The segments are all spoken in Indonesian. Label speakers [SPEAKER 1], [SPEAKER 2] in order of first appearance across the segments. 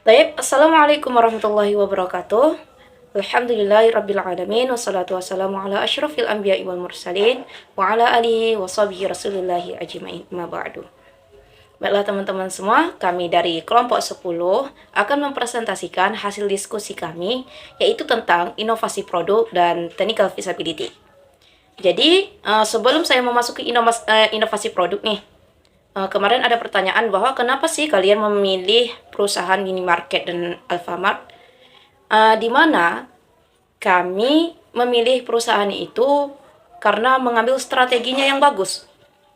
[SPEAKER 1] Baik, Assalamualaikum warahmatullahi wabarakatuh. Alhamdulillahirabbil alamin wassalatu wassalamu ala asyrafil anbiya'i wal mursalin wa ala alihi wa sahbihi rasulillahi ajmain. Ma ba'du. Baiklah teman-teman semua, kami dari kelompok 10 akan mempresentasikan hasil diskusi kami yaitu tentang inovasi produk dan technical feasibility. Jadi, sebelum saya memasuki inovasi produk nih, kemarin ada pertanyaan bahwa kenapa sih kalian memilih perusahaan minimarket dan Alfamart? Di mana kami memilih perusahaan itu karena mengambil strateginya yang bagus.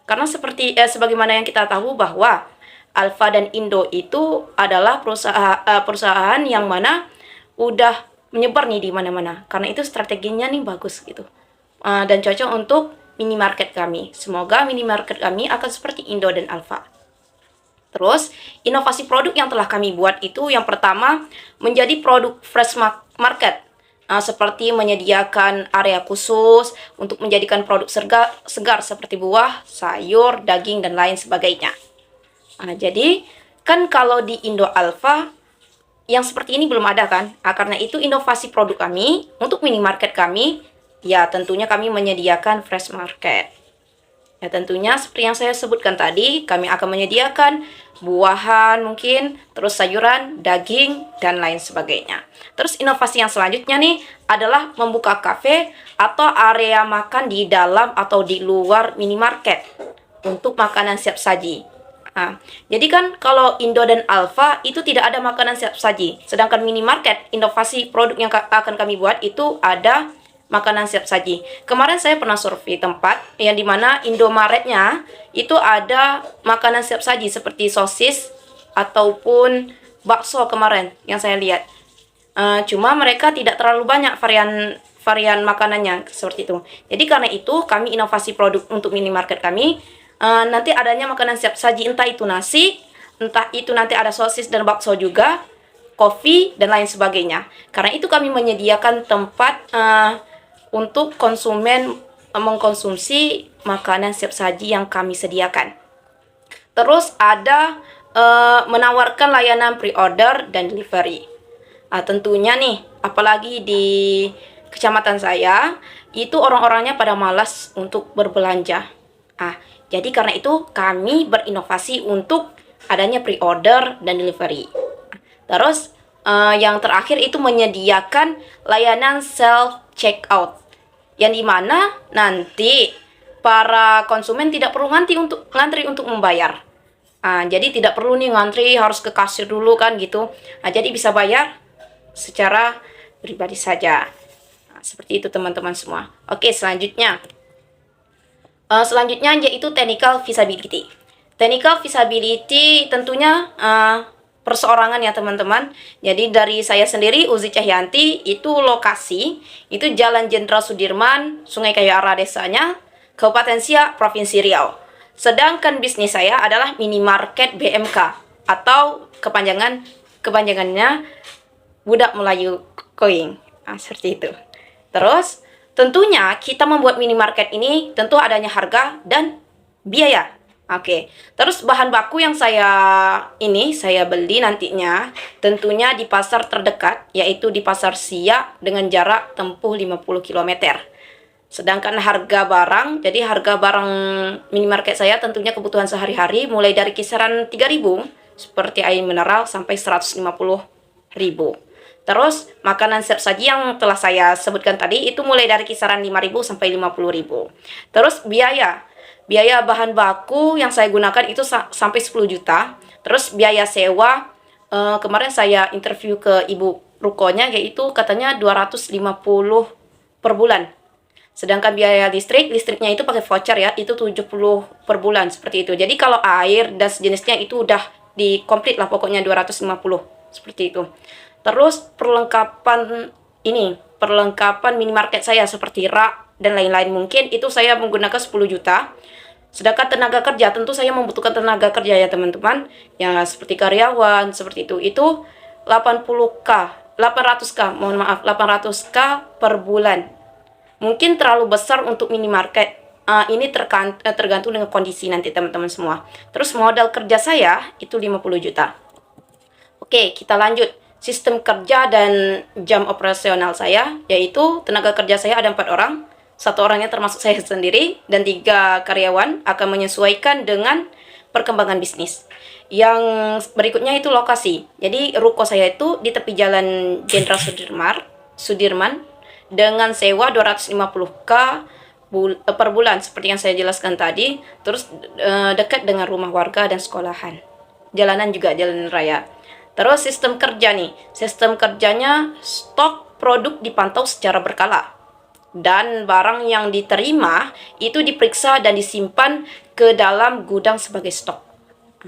[SPEAKER 1] Karena sebagaimana yang kita tahu bahwa Alfa dan Indo itu adalah perusahaan yang mana udah menyebar nih di mana-mana. Karena itu strateginya nih bagus gitu. Dan cocok untuk minimarket kami. Semoga minimarket kami akan seperti Indo dan Alfa. Terus, inovasi produk yang telah kami buat itu yang pertama menjadi produk fresh market. Seperti menyediakan area khusus untuk menjadikan produk segar seperti buah, sayur, daging, dan lain sebagainya. Jadi, kan kalau di Indo Alfa yang seperti ini belum ada kan? Karena itu inovasi produk kami untuk minimarket kami, ya tentunya kami menyediakan fresh market. Ya tentunya seperti yang saya sebutkan tadi, kami akan menyediakan buahan mungkin, terus sayuran, daging, dan lain sebagainya. Terus inovasi yang selanjutnya nih adalah membuka kafe atau area makan di dalam atau di luar minimarket untuk makanan siap saji. Jadi kan kalau Indo dan Alfa itu tidak ada makanan siap saji. Sedangkan minimarket, inovasi produk yang akan kami buat itu ada makanan siap saji. Kemarin saya pernah survei tempat yang dimana Indomaretnya itu ada makanan siap saji seperti sosis ataupun bakso kemarin yang saya lihat. Cuma mereka tidak terlalu banyak varian makanannya seperti itu. Jadi karena itu kami inovasi produk untuk minimarket kami. Nanti adanya makanan siap saji, entah itu nasi, entah itu nanti ada sosis dan bakso juga, kopi dan lain sebagainya. Karena itu kami menyediakan tempat untuk konsumen mengkonsumsi makanan siap saji yang kami sediakan. Terus ada menawarkan layanan pre-order dan delivery. Tentunya nih, apalagi di kecamatan saya, itu orang-orangnya pada malas untuk berbelanja. Jadi karena itu kami berinovasi untuk adanya pre-order dan delivery. Terus yang terakhir itu menyediakan layanan self checkout, yang dimana nanti para konsumen tidak perlu ngantri untuk membayar. Jadi tidak perlu nih ngantri harus ke kasir dulu kan gitu. Jadi bisa bayar secara pribadi saja. Seperti itu teman-teman semua. Oke, selanjutnya yaitu technical feasibility. Technical feasibility tentunya perseorangan ya teman-teman. Jadi dari saya sendiri, Uzi Cahyanti, itu lokasi itu Jalan Jenderal Sudirman, Sungai Kayu Arah desanya, Kabupaten Siak, Provinsi Riau. Sedangkan bisnis saya adalah minimarket BMK atau kepanjangannya Budak Melayu Koing. Seperti itu. Terus tentunya kita membuat minimarket ini tentu adanya harga dan biaya. Terus bahan baku yang saya beli nantinya tentunya di pasar terdekat, yaitu di Pasar Siak dengan jarak tempuh 50 km. Sedangkan harga barang minimarket saya tentunya kebutuhan sehari-hari mulai dari kisaran 3.000 seperti air mineral sampai 150.000. Terus makanan siap saji yang telah saya sebutkan tadi itu mulai dari kisaran 5.000 sampai 50.000. Terus biaya bahan baku yang saya gunakan itu sampai 10 juta. Terus biaya sewa, kemarin saya interview ke ibu rukonya, yaitu katanya 250 per bulan. Sedangkan biaya listriknya itu pakai voucher ya, itu 70 per bulan seperti itu. Jadi kalau air dan sejenisnya itu udah di komplit lah pokoknya 250 seperti itu. Terus perlengkapan minimarket saya seperti rak dan lain-lain mungkin itu saya menggunakan 10 juta. Sedangkan tenaga kerja, tentu saya membutuhkan tenaga kerja ya teman-teman, yang seperti karyawan, seperti itu. Itu 800k per bulan. Mungkin terlalu besar untuk minimarket. Ini tergantung dengan kondisi nanti teman-teman semua. Terus modal kerja saya itu 50 juta. Oke, kita lanjut. Sistem kerja dan jam operasional saya, yaitu tenaga kerja saya ada 4 orang. 1 orangnya termasuk saya sendiri, dan 3 karyawan akan menyesuaikan dengan perkembangan bisnis. Yang berikutnya itu lokasi. Jadi ruko saya itu di tepi jalan Jenderal Sudirman dengan sewa 250K per bulan seperti yang saya jelaskan tadi. Terus dekat dengan rumah warga dan sekolahan. Jalanan juga jalan raya. Terus sistem kerja nih. Sistem kerjanya stok produk dipantau secara berkala. Dan barang yang diterima itu diperiksa dan disimpan ke dalam gudang sebagai stok.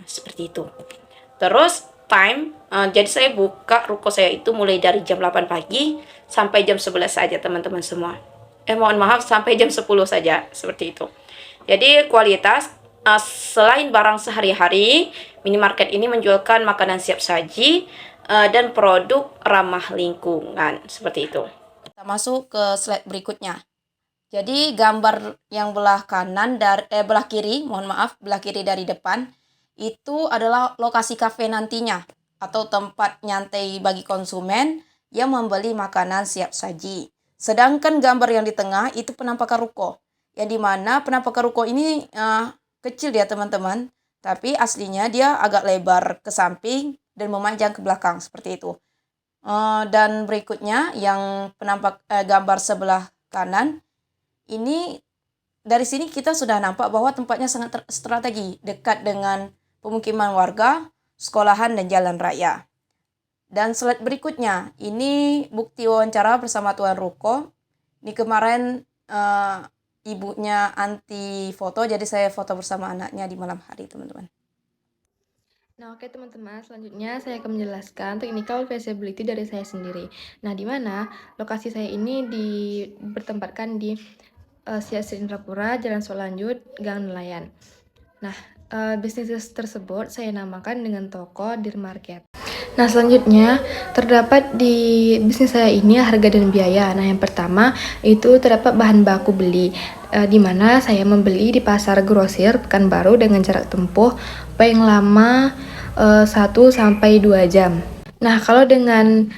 [SPEAKER 1] Seperti itu. Terus time, jadi saya buka ruko saya itu mulai dari jam 8 pagi sampai jam 11 saja teman-teman semua. Mohon maaf, sampai jam 10 saja, seperti itu. Jadi kualitas, selain barang sehari-hari, minimarket ini menjualkan makanan siap saji dan produk ramah lingkungan, seperti itu. Kita masuk ke slide berikutnya. Jadi gambar yang belah kiri dari depan itu adalah lokasi kafe nantinya atau tempat nyantai bagi konsumen yang membeli makanan siap saji. Sedangkan gambar yang di tengah itu penampakan ruko, yang dimana penampakan ruko ini kecil ya teman-teman, tapi aslinya dia agak lebar ke samping dan memanjang ke belakang seperti itu. Dan berikutnya yang gambar sebelah kanan ini, dari sini kita sudah nampak bahwa tempatnya sangat strategi, dekat dengan pemukiman warga, sekolahan, dan jalan raya. Dan slide berikutnya, ini bukti wawancara bersama tuan ruko. Ini kemarin ibunya anti foto, jadi saya foto bersama anaknya di malam hari, teman-teman.
[SPEAKER 2] Nah, oke teman-teman, selanjutnya saya akan menjelaskan technical feasibility dari saya sendiri. Nah, di mana lokasi saya ini bertempatkan di Siasri Indrapura, Jalan Solanjut, Gang Nelayan. Nah, bisnis tersebut saya namakan dengan toko Dear Market. Nah, selanjutnya terdapat di bisnis saya ini harga dan biaya. Nah, yang pertama itu terdapat bahan baku beli, di mana saya membeli di pasar grosir Pekanbaru dengan jarak tempuh paling lama 1-2 jam. Nah, kalau dengan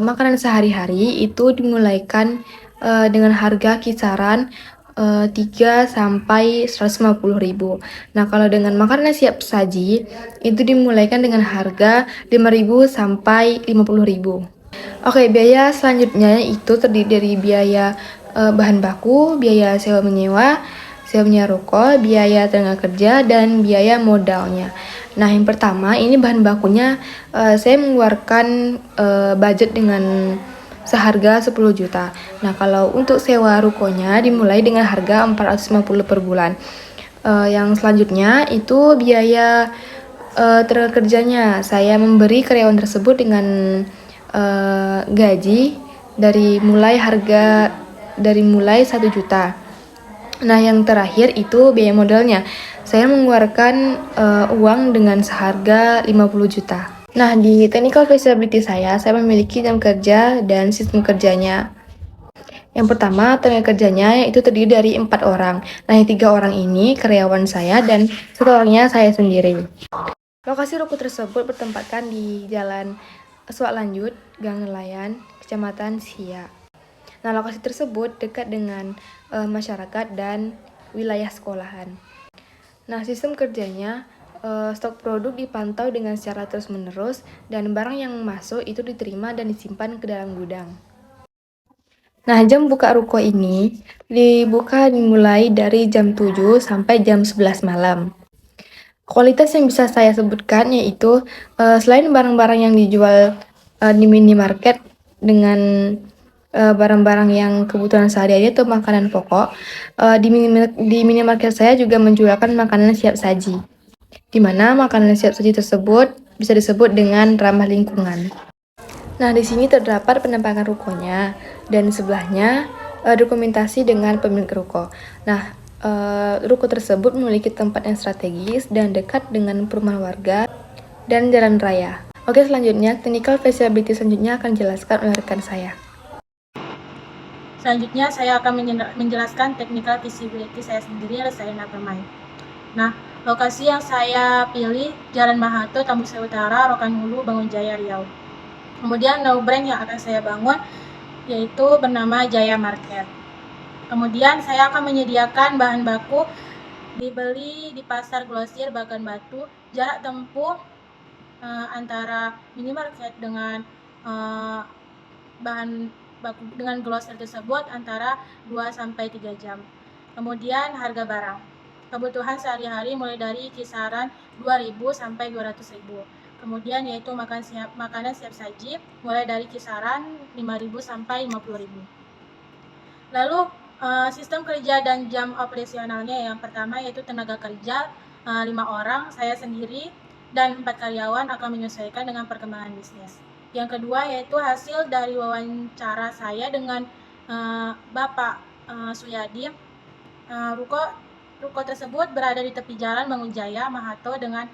[SPEAKER 2] makanan sehari-hari itu dimulaikan dengan harga kisaran 3-150.000. Nah, kalau dengan makanan siap saji itu dimulaikan dengan harga 5.000 sampai 50.000. Oke, biaya selanjutnya itu terdiri dari biaya bahan baku, biaya sewa menyewa ruko, biaya tenaga kerja, dan biaya modalnya. Nah, yang pertama ini bahan bakunya saya mengeluarkan budget dengan seharga 10 juta. Nah, kalau untuk sewa rukonya dimulai dengan harga 450 per bulan. Yang selanjutnya itu biaya tenaga kerjanya. Saya memberi karyawan tersebut dengan gaji dari mulai 1 juta. Nah, yang terakhir itu biaya modalnya. Saya mengeluarkan uang dengan seharga 50 juta. Nah, di technical feasibility saya memiliki jam kerja dan sistem kerjanya. Yang pertama, tenaga kerjanya itu terdiri dari 4 orang. Nah, yang 3 orang ini karyawan saya dan 1 orangnya saya sendiri. Lokasi ruko tersebut bertempatkan di Jalan Suak Lanjut, Gang Nelayan, Kecamatan Sia. Nah, lokasi tersebut dekat dengan masyarakat dan wilayah sekolahan. Nah, sistem kerjanya stok produk dipantau dengan secara terus-menerus dan barang yang masuk itu diterima dan disimpan ke dalam gudang. Nah, jam buka ruko ini dimulai dari jam 7 sampai jam 11 malam. Kualitas yang bisa saya sebutkan yaitu selain barang-barang yang dijual di minimarket dengan barang-barang yang kebutuhan sehari-hari atau makanan pokok, di minimarket saya juga menjualkan makanan siap saji, di mana makanan siap saji tersebut bisa disebut dengan ramah lingkungan. Nah, di sini terdapat penampakan rukonya dan sebelahnya dokumentasi dengan pemilik ruko. Nah, ruko tersebut memiliki tempat yang strategis dan dekat dengan perumahan warga dan jalan raya. Oke, selanjutnya technical feasibility selanjutnya akan dijelaskan oleh rekan saya.
[SPEAKER 3] Selanjutnya saya akan menjelaskan technical feasibility saya sendiri, saya Permai. Nah, Lokasi yang saya pilih Jalan Mahato, Tambusai Utara, Rokan Hulu, Bangunjaya, Riau. Kemudian no brand yang akan saya bangun yaitu bernama Jaya Market. Kemudian saya akan menyediakan bahan baku dibeli di pasar grosir Bagan Batu. Jarak tempuh antara minimarket dengan bahan baku dengan grosir tersebut antara 2-3 jam. Kemudian harga barang. Kebutuhan sehari-hari mulai dari kisaran 2.000 sampai 200.000. Kemudian yaitu makanan siap saji mulai dari kisaran 5.000 sampai 50.000. Lalu sistem kerja dan jam operasionalnya, yang pertama yaitu tenaga kerja 5 orang, saya sendiri dan 4 karyawan akan menyesuaikan dengan perkembangan bisnis. Yang kedua yaitu hasil dari wawancara saya dengan Bapak Suyadi. Ruko tersebut berada di tepi jalan Bangunjaya Mahato dengan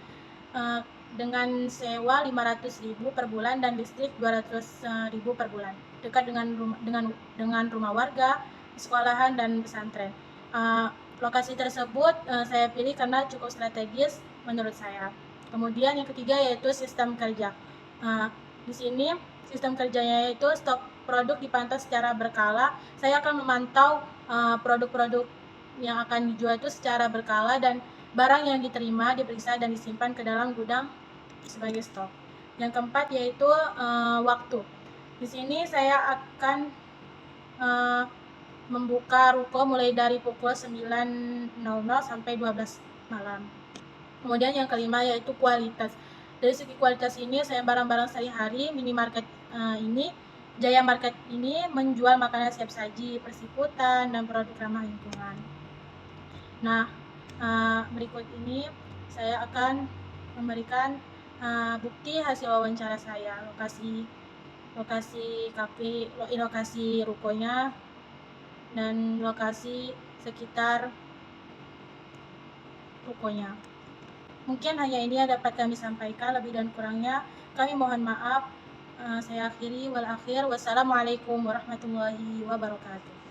[SPEAKER 3] sewa 500.000 per bulan dan listrik 200.000 per bulan, dekat dengan rumah warga, sekolahan dan pesantren. Lokasi tersebut saya pilih karena cukup strategis menurut saya. Kemudian yang ketiga yaitu sistem kerja. Di sini sistem kerjanya yaitu stok produk dipantau secara berkala. Saya akan memantau produk-produk yang akan dijual itu secara berkala, dan barang yang diterima diperiksa dan disimpan ke dalam gudang sebagai stok. Yang keempat yaitu waktu. Di sini saya akan membuka ruko mulai dari pukul 9.00 sampai 12 malam. Kemudian yang kelima yaitu kualitas. Dari segi kualitas ini, saya barang-barang sehari-hari minimarket ini, Jaya Market ini menjual makanan siap saji, persikutan, dan produk ramah lingkungan. Nah, berikut ini saya akan memberikan bukti hasil wawancara saya, lokasi rukonya dan lokasi sekitar rukonya. Mungkin hanya ini yang dapat kami sampaikan, lebih dan kurangnya kami mohon maaf. Saya akhiri wal akhir. Wassalamualaikum warahmatullahi wabarakatuh.